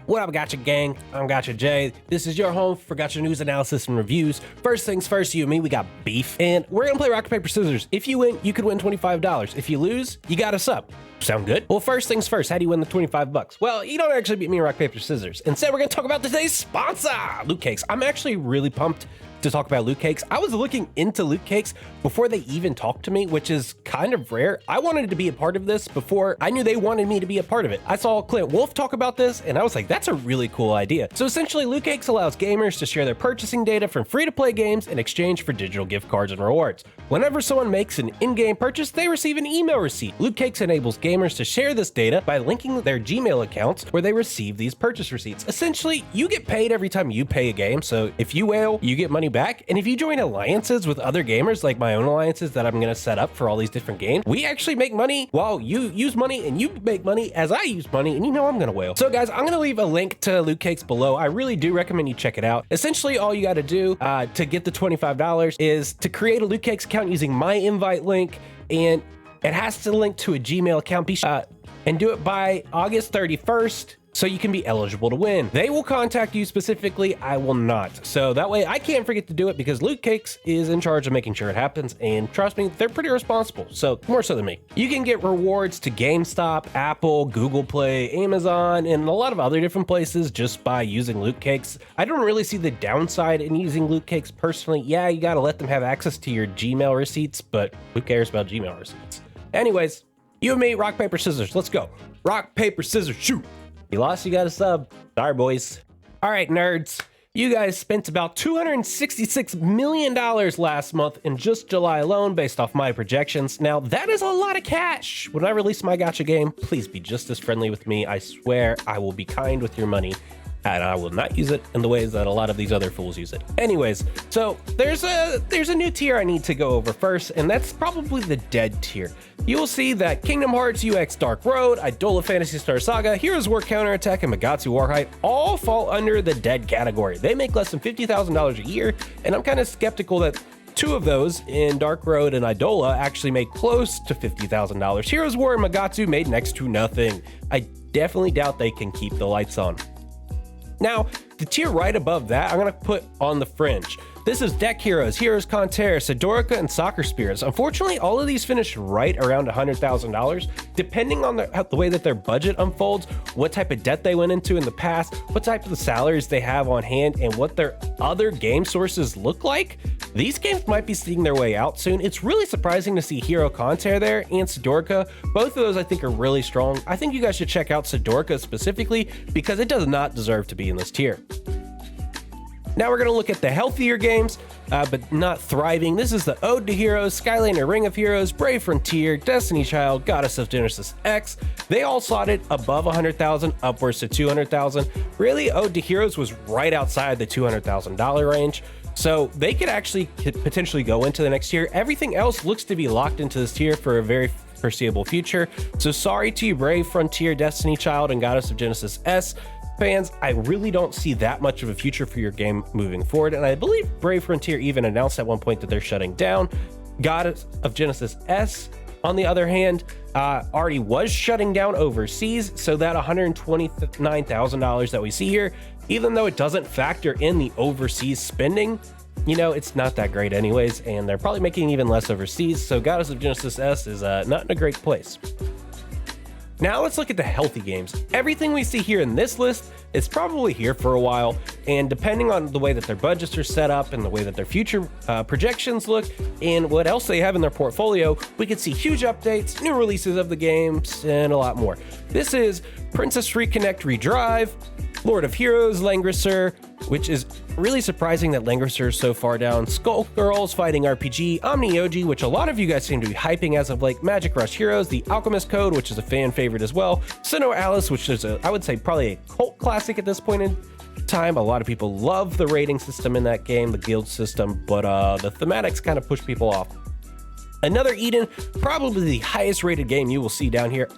What up, Gacha Gang? I'm Gacha J. This is your home for Gacha news, analysis, and reviews. First things first, you and me, we got beef. And we're gonna play rock, paper, scissors. If you win, you could win $25. If you lose, you got a sub. Sound good? Well, first things first, how do you win the 25 bucks? Well, you don't actually beat me in rock, paper, scissors. Instead, we're gonna talk about today's sponsor, Lootcakes. I'm actually really pumped to talk about Lootcakes. I was looking into Lootcakes before they even talked to me, which is kind of rare. I wanted to be a part of this before I knew they wanted me to be a part of it. I saw Clint Wolf talk about this and I was like, that's a really cool idea. So essentially, Lootcakes allows gamers to share their purchasing data from free-to-play games in exchange for digital gift cards and rewards. Whenever someone makes an in-game purchase, they receive an email receipt. Lootcakes enables gamers to share this data by linking their Gmail accounts where they receive these purchase receipts. Essentially, you get paid every time you pay a game, so if you whale, you get money back. And if you join alliances with other gamers, like my own alliances that I'm gonna set up for all these different games, we actually make money while you use money and you make money as I use money, and you know I'm gonna whale. So guys, I'm gonna leave a link to Lootcakes below. I really do recommend you check it out. Essentially, all you gotta do to get the $25 is to create a Lootcakes account using my invite link, and it has to link to a Gmail account, and do it by August 31st. So you can be eligible to win. They will contact you specifically, I will not. So that way I can't forget to do it because Lootcakes is in charge of making sure it happens, and trust me, they're pretty responsible, so more so than me. You can get rewards to GameStop, Apple, Google Play, Amazon, and a lot of other different places just by using Lootcakes. I don't really see the downside in using Lootcakes personally. Yeah, you gotta let them have access to your Gmail receipts, but who cares about Gmail receipts? Anyways, you and me, rock, paper, scissors, let's go. Rock, paper, scissors, shoot. You lost, you got a sub. Sorry, boys. All right, nerds. You guys spent about $266 million last month in just July alone, based off my projections. Now, that is a lot of cash. When I release my gacha game, please be just as friendly with me. I swear I will be kind with your money, and I will not use it in the ways that a lot of these other fools use it. Anyways, so there's a new tier I need to go over first, and that's probably the dead tier. You will see that Kingdom Hearts UX Dark Road, IDOLA Phantasy Star Saga, Heroes War Counterattack, and MAGATSU WAHRHEIT all fall under the dead category. They make less than $50,000 a year, and I'm kind of skeptical that two of those in Dark Road and IDOLA actually made close to $50,000. Heroes War and MAGATSU made next to nothing. I definitely doubt they can keep the lights on. Now, the tier right above that, I'm gonna put on the fringe. This is Deck Heroes, Heroes CANTARE, SDORICA, and Soccer Spirits. Unfortunately, all of these finished right around $100,000. Depending on the way that their budget unfolds, what type of debt they went into in the past, what type of salaries they have on hand, and what their other game sources look like, these games might be seeing their way out soon. It's really surprising to see Hero CANTARE there and SDORICA. Both of those I think are really strong. I think you guys should check out SDORICA specifically because it does not deserve to be in this tier. Now we're going to look at the healthier games, but not thriving. This is the Ode to Heroes, Skylander, Ring of Heroes, Brave Frontier, Destiny Child, Goddess of Genesis X. They all slotted above 100,000, upwards to 200,000. Really, Ode to Heroes was right outside the $200,000 range. So they could actually potentially go into the next tier. Everything else looks to be locked into this tier for a very foreseeable future. So sorry to you, Brave Frontier, Destiny Child, and Goddess of Genesis S fans. I really don't see that much of a future for your game moving forward, and I believe Brave Frontier even announced at one point that they're shutting down. Goddess of Genesis S, on the other hand, already was shutting down overseas, so that $129,000 that we see here, even though it doesn't factor in the overseas spending, you know, it's not that great anyways, and they're probably making even less overseas, so Goddess of Genesis S is not in a great place. Now let's look at the healthy games. Everything we see here in this list is probably here for a while, and depending on the way that their budgets are set up and the way that their future projections look and what else they have in their portfolio, we could see huge updates, new releases of the games, and a lot more. This is Princess Reconnect Redrive, Lord of Heroes, LANGRISSER, which is really surprising that LANGRISSER is so far down, SKULLGIRLS Fighting RPG, ONMYOJI, which a lot of you guys seem to be hyping as of late, Magic Rush Heroes, The Alchemist Code, which is a fan favorite as well, SINOALICE, which is I would say probably a cult classic at this point in time. A lot of people love the rating system in that game, the guild system, but the thematics kind of push people off. Another Eden, probably the highest rated game you will see down here.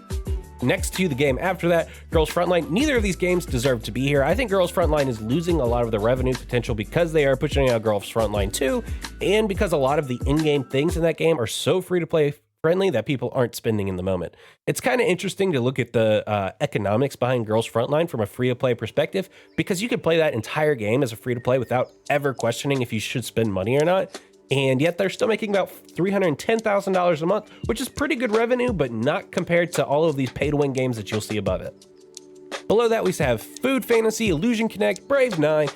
Next to the game after that, Girls Frontline. Neither of these games deserve to be here. I think Girls Frontline is losing a lot of the revenue potential because they are pushing out Girls Frontline 2, and because a lot of the in-game things in that game are so free to play friendly that people aren't spending in the moment. It's kind of interesting to look at the economics behind Girls Frontline from a free-to-play perspective, because you could play that entire game as a free-to-play without ever questioning if you should spend money or not. And yet they're still making about $310,000 a month, which is pretty good revenue, but not compared to all of these pay-to-win games that you'll see above it. Below that, we have Food Fantasy, Illusion Connect, Brave 9,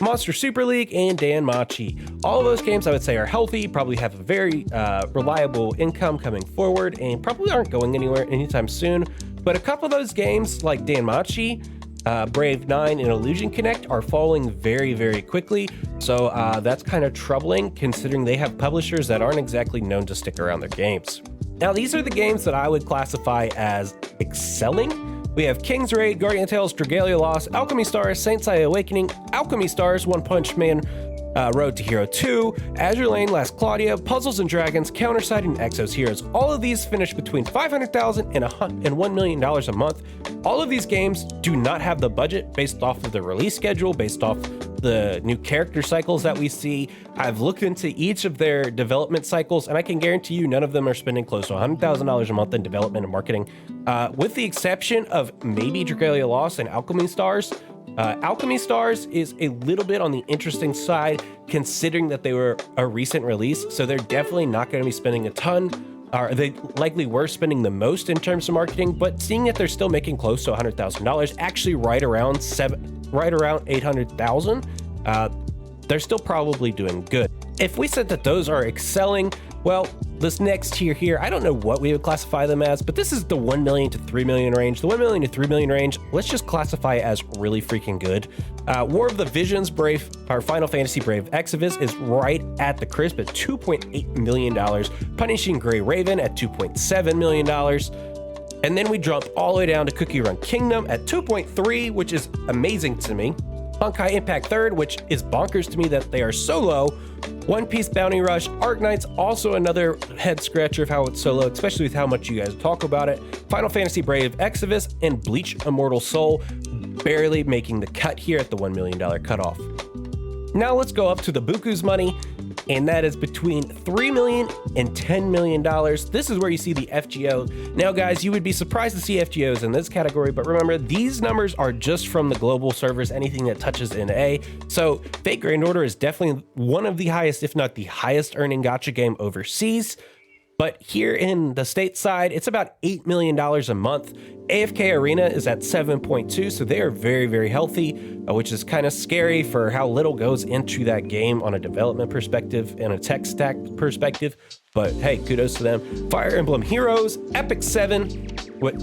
Monster Super League, and DANMACHI. All of those games I would say are healthy, probably have a very reliable income coming forward, and probably aren't going anywhere anytime soon. But a couple of those games like DANMACHI, Brave 9, and Illusion Connect are falling very, very quickly. So that's kind of troubling considering they have publishers that aren't exactly known to stick around their games. Now, these are the games that I would classify as excelling. We have King's Raid, Guardian Tales, Dragalia Lost, Alchemy Stars, Saint Seiya Awakening, Alchemy Stars, One Punch Man, Road to Hero 2, Azure Lane, Last Claudia, Puzzles and Dragons, Counterside, and Exos Heroes. All of these finish between $500,000 and $1 million a month. All of these games do not have the budget based off of the release schedule, based off the new character cycles that we see. I've looked into each of their development cycles, and I can guarantee you none of them are spending close to $100,000 a month in development and marketing, with the exception of maybe Dragalia Lost and Alchemy Stars. Alchemy Stars is a little bit on the interesting side considering that they were a recent release, so they're definitely not going to be spending a ton. They likely were spending the most in terms of marketing, but seeing that they're still making close to $100,000, actually right around $800,000, they're still probably doing good. If we said that those are excelling, well, this next tier here, I don't know what we would classify them as, but this is the 1 million to 3 million range. The 1 million to 3 million range, let's just classify it as really freaking good. War of the Visions Brave, or Final Fantasy Brave EXVIUS is right at the crisp at $2.8 million. Punishing Gray Raven at $2.7 million. And then we jump all the way down to Cookie Run Kingdom at 2.3, which is amazing to me. HONKAI Impact 3rd, which is bonkers to me that they are so low. One Piece Bounty Rush, Arknights, also another head scratcher of how it's so low, especially with how much you guys talk about it. Final Fantasy Brave EXVIUS, and Bleach Immortal Soul barely making the cut here at the $1 million cutoff. Now let's go up to the Buku's money, and that is between $3 million and $10 million. This is where you see the FGO. Now guys, you would be surprised to see FGOs in this category, but remember, these numbers are just from the global servers, anything that touches NA. So Fate Grand Order is definitely one of the highest, if not the highest earning gacha game overseas. But here in the stateside, it's about $8 million a month. AFK Arena is at 7.2, so they are very, very healthy, which is kind of scary for how little goes into that game on a development perspective and a tech stack perspective. But hey, kudos to them. Fire Emblem Heroes, Epic 7,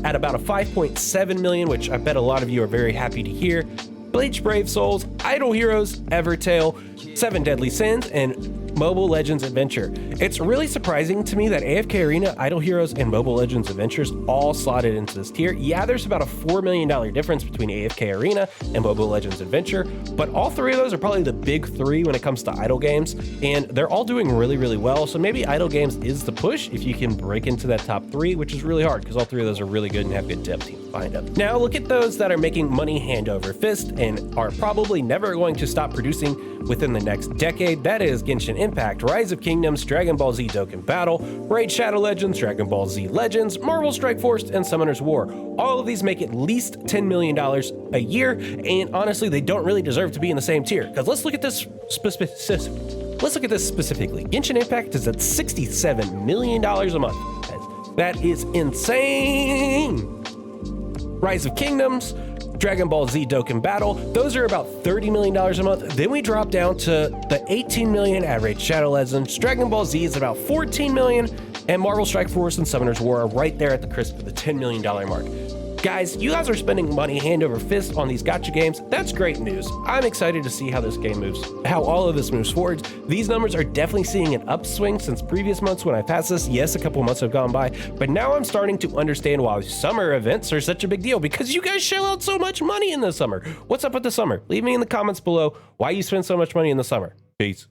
at about a 5.7 million, which I bet a lot of you are very happy to hear. Bleach Brave Souls, Idol Heroes, Evertale, 7 Deadly Sins, and Mobile Legends Adventure. It's really surprising to me that AFK Arena, Idol Heroes, and Mobile Legends Adventures all slotted into this tier. Yeah, there's about a $4 million difference between AFK Arena and Mobile Legends Adventure, but all three of those are probably the big three when it comes to idle games, and they're all doing really, really well. So maybe idle games is the push if you can break into that top three, which is really hard because all three of those are really good and have good depth teams behind them. Now look at those that are making money hand over fist and are probably never going to stop producing within the next decade. That is Genshin Impact, Rise of Kingdoms, Dragon Ball Z Dokkan Battle, Raid Shadow Legends, Dragon Ball Z Legends, Marvel Strike Force, and Summoner's War. All of these make at least $10 million a year, and honestly, they don't really deserve to be in the same tier. Because let's look at this specifically. Genshin Impact is at $67 million a month. That is insane. Rise of Kingdoms, Dragon Ball Z Dokkan Battle, those are about $30 million a month. Then we drop down to the $18 million at Raid Shadow Legends. Dragon Ball Z is about $14 million, and Marvel Strike Force and Summoner's War are right there at the crisp of the $10 million mark. Guys, you guys are spending money hand over fist on these gacha games. That's great news. I'm excited to see how this game moves, how all of this moves forward. These numbers are definitely seeing an upswing since previous months when I passed this. Yes, a couple months have gone by, but now I'm starting to understand why summer events are such a big deal, because you guys shell out so much money in the summer. What's up with the summer? Leave me in the comments below why you spend so much money in the summer. Peace.